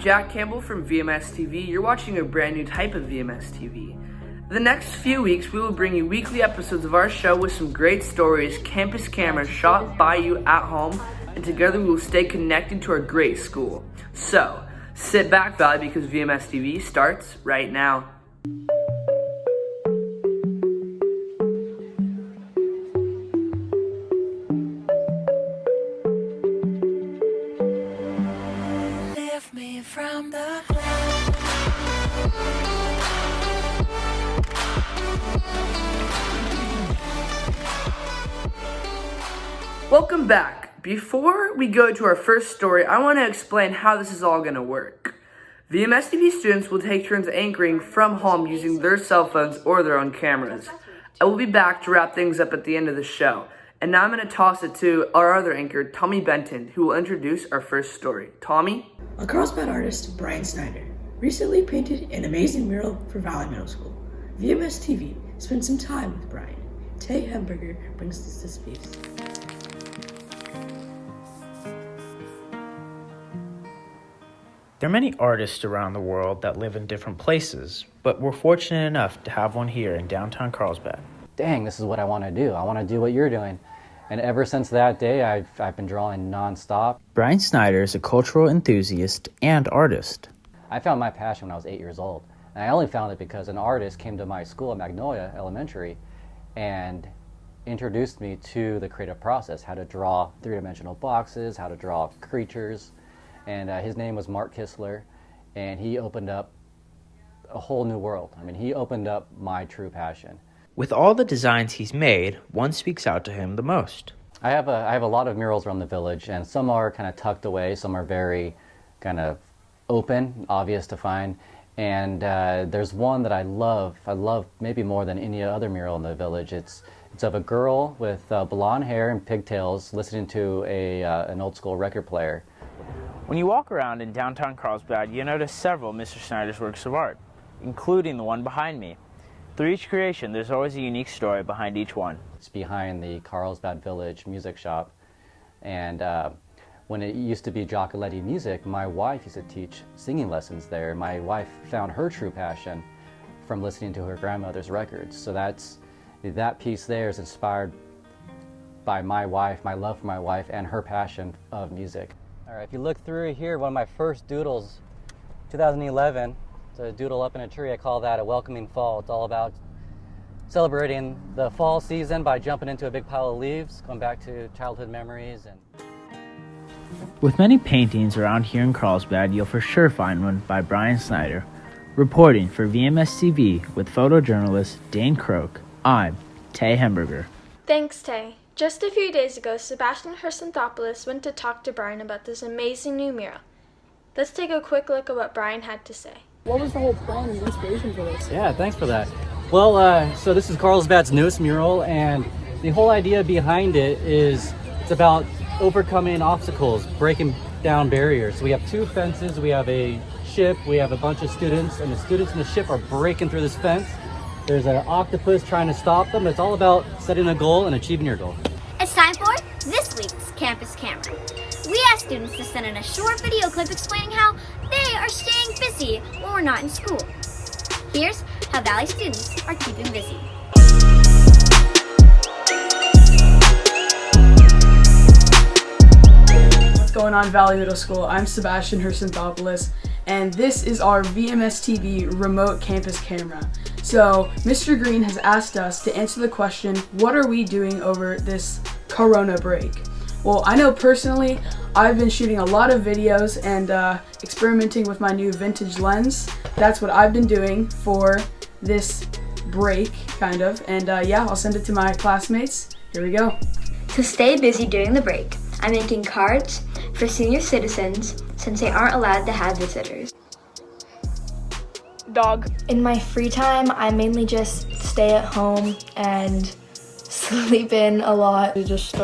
Jack Campbell from VMSTV. You're watching a brand new type of VMSTV. The next few weeks, we will bring you weekly episodes of our show with some great stories, campus cameras shot by you at home, and together we will stay connected to our great school. So, sit back, Valley, because VMSTV starts right now. Lift me from the Welcome back. Before we go to our first story, I want to explain how this is all going to work. VMSTV students will take turns anchoring from home using their cell phones or their own cameras. I will be back to wrap things up at the end of the show. And now I'm going to toss it to our other anchor, Tommy Benton, who will introduce our first story. Tommy? A Carlsbad artist, Brian Snyder, recently painted an amazing mural for Valley Middle School. VMSTV spent some time with Brian. Tay Hamburger brings us this piece. There are many artists around the world that live in different places, but we're fortunate enough to have one here in downtown Carlsbad. Dang, this is what I want to do. I want to do what you're doing. And ever since that day, I've been drawing nonstop. Brian Snyder is a cultural enthusiast and artist. I found my passion when I was 8 years old. And I only found it because an artist came to my school at Magnolia Elementary and introduced me to the creative process, how to draw three-dimensional boxes, how to draw creatures. And his name was Mark Kistler, and he opened up a whole new world. I mean, he opened up my true passion. With all the designs he's made, one speaks out to him the most. I have a lot of murals around the village, and some are kind of tucked away, some are very kind of open, obvious to find. And there's one that I love maybe more than any other mural in the village. It's of a girl with blonde hair and pigtails listening to an old school record player. When you walk around in downtown Carlsbad, you notice several Mr. Snyder's works of art, including the one behind me. Through each creation, there's always a unique story behind each one. It's behind the Carlsbad Village Music Shop, and when it used to be Giacoletti Music, my wife used to teach singing lessons there. My wife found her true passion from listening to her grandmother's records. So that piece there is inspired by my wife, my love for my wife, and her passion of music. All right, if you look through here, one of my first doodles, 2011, it's a doodle up in a tree. I call that a welcoming fall. It's all about celebrating the fall season by jumping into a big pile of leaves, going back to childhood memories. With many paintings around here in Carlsbad, you'll for sure find one by Brian Snyder. Reporting for VMSTV with photojournalist Dane Croak, I'm Tay Hamburger. Thanks, Tay. Just a few days ago, Sebastian Hersanthopoulos went to talk to Brian about this amazing new mural. Let's take a quick look at what Brian had to say. What was the whole plan and inspiration for this? Yeah, thanks for that. Well, so this is Carlsbad's newest mural, and the whole idea behind it is it's about overcoming obstacles, breaking down barriers. So we have two fences, we have a ship, we have a bunch of students, and the students in the ship are breaking through this fence. There's an octopus trying to stop them. It's all about setting a goal and achieving your goal. It's time for this week's Campus Camera. We asked students to send in a short video clip explaining how they are staying busy when we're not in school. Here's how Valley students are keeping busy. What's going on, Valley Middle School? I'm Sebastian Hersanthopoulos, and this is our VMSTV remote campus camera. So, Mr. Green has asked us to answer the question, what are we doing over this Corona break? Well, I know personally, I've been shooting a lot of videos and experimenting with my new vintage lens. That's what I've been doing for this break, kind of. And yeah, I'll send it to my classmates. Here we go. To stay busy during the break, I'm making cards for senior citizens since they aren't allowed to have visitors. Dog. In my free time, I mainly just stay at home and sleep in a lot. Just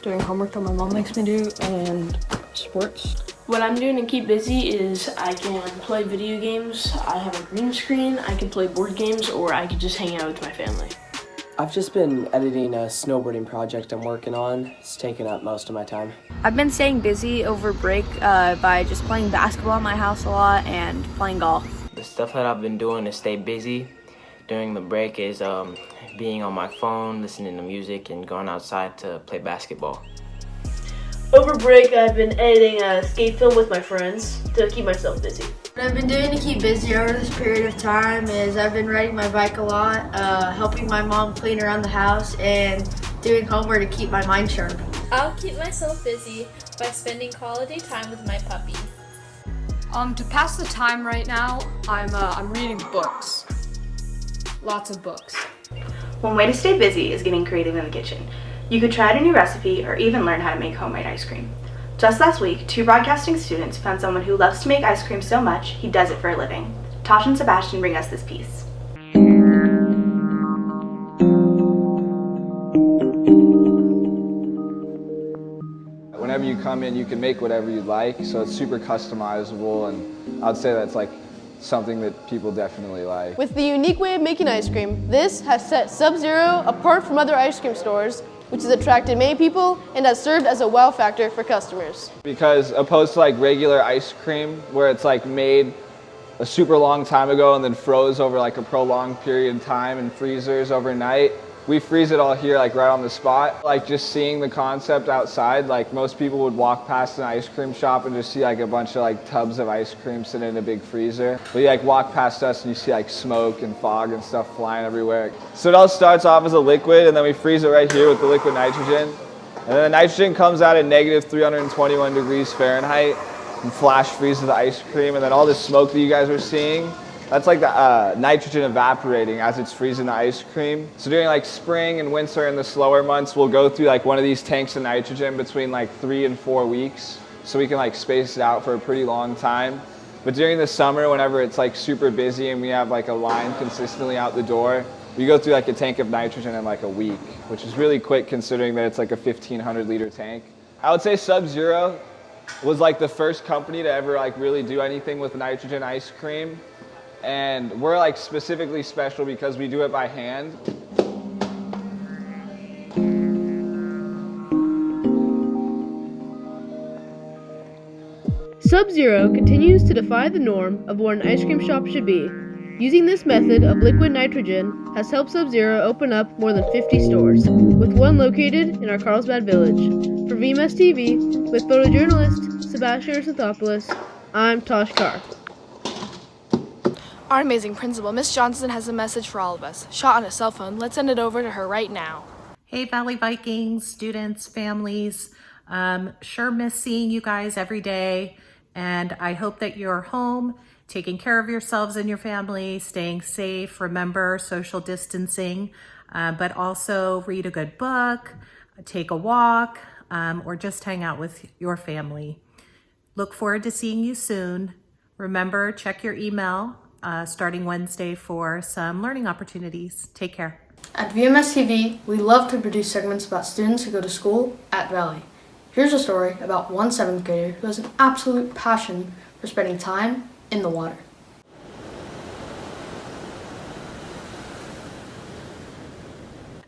doing homework that my mom makes me do and sports. What I'm doing to keep busy is I can play video games. I have a green screen. I can play board games, or I can just hang out with my family. I've just been editing a snowboarding project I'm working on. It's taking up most of my time. I've been staying busy over break by just playing basketball at my house a lot and playing golf. The stuff that I've been doing to stay busy during the break is being on my phone, listening to music, and going outside to play basketball. Over break, I've been editing a skate film with my friends to keep myself busy. What I've been doing to keep busy over this period of time is I've been riding my bike a lot, helping my mom clean around the house, and doing homework to keep my mind sharp. I'll keep myself busy by spending quality time with my puppy. To pass the time right now, I'm reading books. Lots of books. One way to stay busy is getting creative in the kitchen. You could try out a new recipe or even learn how to make homemade ice cream. Just last week, 2 broadcasting students found someone who loves to make ice cream so much he does it for a living. Tosh and Sebastian bring us this piece. Whenever you come in, you can make whatever you'd like, so it's super customizable, and I'd say that's like something that people definitely like. With the unique way of making ice cream, this has set Sub-Zero apart from other ice cream stores, which has attracted many people and has served as a wow factor for customers. Because opposed to like regular ice cream, where it's like made a super long time ago and then froze over like a prolonged period of time in freezers overnight, we freeze it all here like right on the spot. Like just seeing the concept outside, like most people would walk past an ice cream shop and just see like a bunch of like tubs of ice cream sitting in a big freezer. But you like walk past us and you see like smoke and fog and stuff flying everywhere. So it all starts off as a liquid, and then we freeze it right here with the liquid nitrogen. And then the nitrogen comes out at negative 321 degrees Fahrenheit and flash freezes the ice cream. And then all this smoke that you guys are seeing, that's like the nitrogen evaporating as it's freezing the ice cream. So during like spring and winter and the slower months, we'll go through like one of these tanks of nitrogen between like 3 and 4 weeks. So we can like space it out for a pretty long time. But during the summer, whenever it's like super busy and we have like a line consistently out the door, we go through like a tank of nitrogen in like a week, which is really quick considering that it's like a 1,500 liter tank. I would say Sub-Zero was like the first company to ever like really do anything with nitrogen ice cream. And we're like specifically special because we do it by hand. Sub-Zero continues to defy the norm of what an ice cream shop should be. Using this method of liquid nitrogen has helped Sub-Zero open up more than 50 stores, with one located in our Carlsbad village. For VMSTV, with photojournalist Sebastian Arsenthopoulos, I'm Tosh Carr. Our amazing principal, Miss Johnson, has a message for all of us. Shot on a cell phone. Let's send it over to her right now. Hey, Valley Vikings, students, families. Sure miss seeing you guys every day. And I hope that you're home, taking care of yourselves and your family, staying safe. Remember social distancing, but also read a good book, take a walk, or just hang out with your family. Look forward to seeing you soon. Remember, check your email starting Wednesday for some learning opportunities. Take care. At VMSTV, we love to produce segments about students who go to school at Valley. Here's a story about one 7th grader who has an absolute passion for spending time in the water.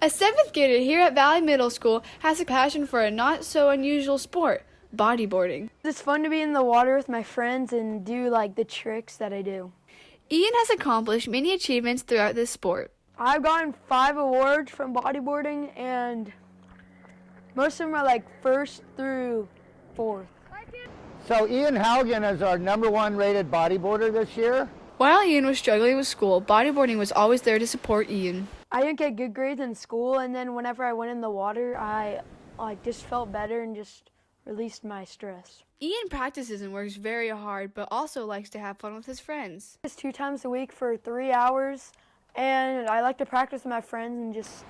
A 7th grader here at Valley Middle School has a passion for a not so unusual sport, bodyboarding. It's fun to be in the water with my friends and do like the tricks that I do. Ian has accomplished many achievements throughout this sport. I've gotten 5 awards from bodyboarding, and most of them are like 1st through 4th. So Ian Haugen is our #1 rated bodyboarder this year. While Ian was struggling with school, bodyboarding was always there to support Ian. I didn't get good grades in school, and then whenever I went in the water, I just felt better and just released my stress. Ian practices and works very hard, but also likes to have fun with his friends. It's 2 times a week for 3 hours, and I like to practice with my friends and just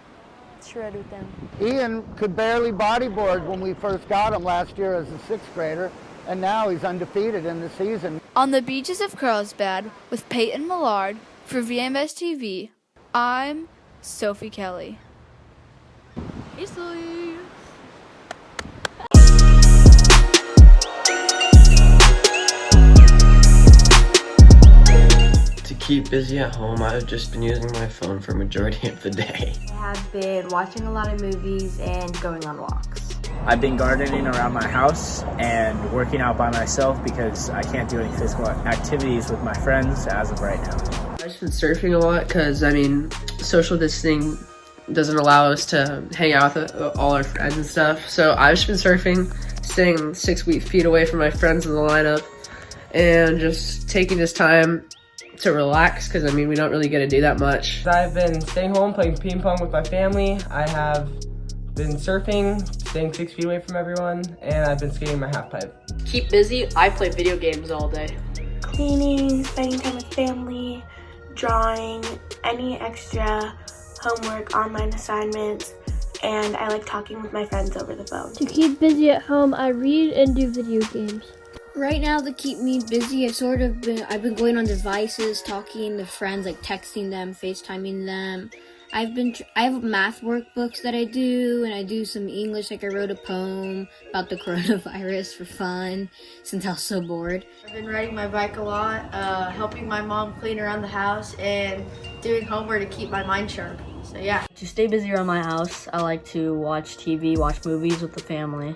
shred with them. Ian could barely bodyboard when we first got him last year as a 6th grader, and now he's undefeated in the season. On the beaches of Carlsbad with Peyton Millard for VMSTV, I'm Sophie Kelly. Hey, Sophie. To keep busy at home, I've just been using my phone for majority of the day. I have been watching a lot of movies and going on walks. I've been gardening around my house and working out by myself because I can't do any physical activities with my friends as of right now. I've just been surfing a lot because, social distancing doesn't allow us to hang out with all our friends and stuff. So I've just been surfing, staying 6 feet away from my friends in the lineup, and just taking this time to relax because, we don't really get to do that much. I've been staying home, playing ping pong with my family. I have been surfing, staying 6 feet away from everyone, and I've been skating my half pipe. Keep busy. I play video games all day. Cleaning, spending time with family, drawing, any extra homework, online assignments, and I like talking with my friends over the phone. To keep busy at home, I read and do video games. Right now, to keep me busy, I've been going on devices, talking to friends, like texting them, FaceTiming them. I have math workbooks that I do, and I do some English, like I wrote a poem about the coronavirus for fun, since I was so bored. I've been riding my bike a lot, helping my mom clean around the house, and doing homework to keep my mind sharp. So yeah. To stay busy around my house, I like to watch TV, watch movies with the family,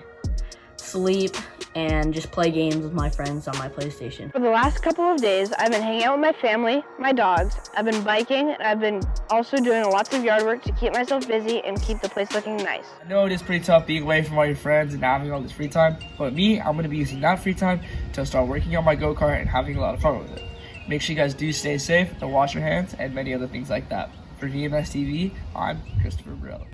sleep, and just play games with my friends on my PlayStation. For the last couple of days, I've been hanging out with my family, my dogs. I've been biking, and I've been also doing lots of yard work to keep myself busy and keep the place looking nice. I know it is pretty tough being away from all your friends and having all this free time, but me, I'm going to be using that free time to start working on my go-kart and having a lot of fun with it. Make sure you guys do stay safe and wash your hands and many other things like that. For VMSTV, I'm Christopher Burrell.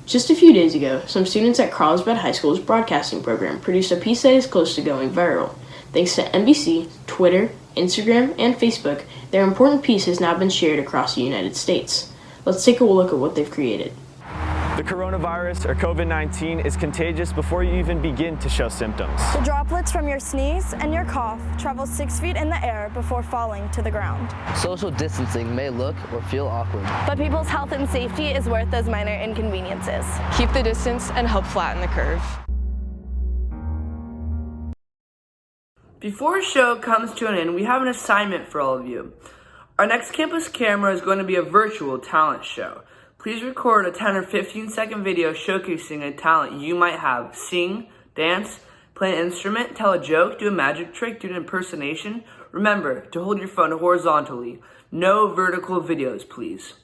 Just a few days ago, some students at Carlsbad High School's broadcasting program produced a piece that is close to going viral. Thanks to NBC, Twitter, Instagram, and Facebook, their important piece has now been shared across the United States. Let's take a look at what they've created. The coronavirus, or COVID-19, is contagious before you even begin to show symptoms. The droplets from your sneeze and your cough travel 6 feet in the air before falling to the ground. Social distancing may look or feel awkward, but people's health and safety is worth those minor inconveniences. Keep the distance and help flatten the curve. Before our show comes to an end, we have an assignment for all of you. Our next campus camera is going to be a virtual talent show. Please record a 10 or 15 second video showcasing a talent you might have. Sing, dance, play an instrument, tell a joke, do a magic trick, do an impersonation. Remember to hold your phone horizontally. No vertical videos, please.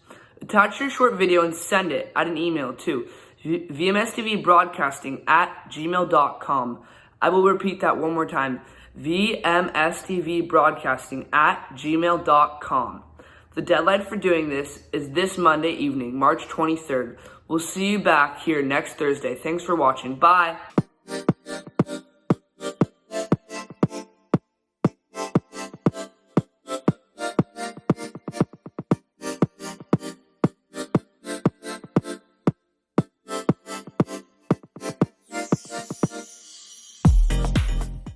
Attach your short video and send it at an email to vmstvbroadcasting@gmail.com. I will repeat that one more time. vmstvbroadcasting@gmail.com. The deadline for doing this is this Monday evening, March 23rd. We'll see you back here next Thursday. Thanks for watching. Bye.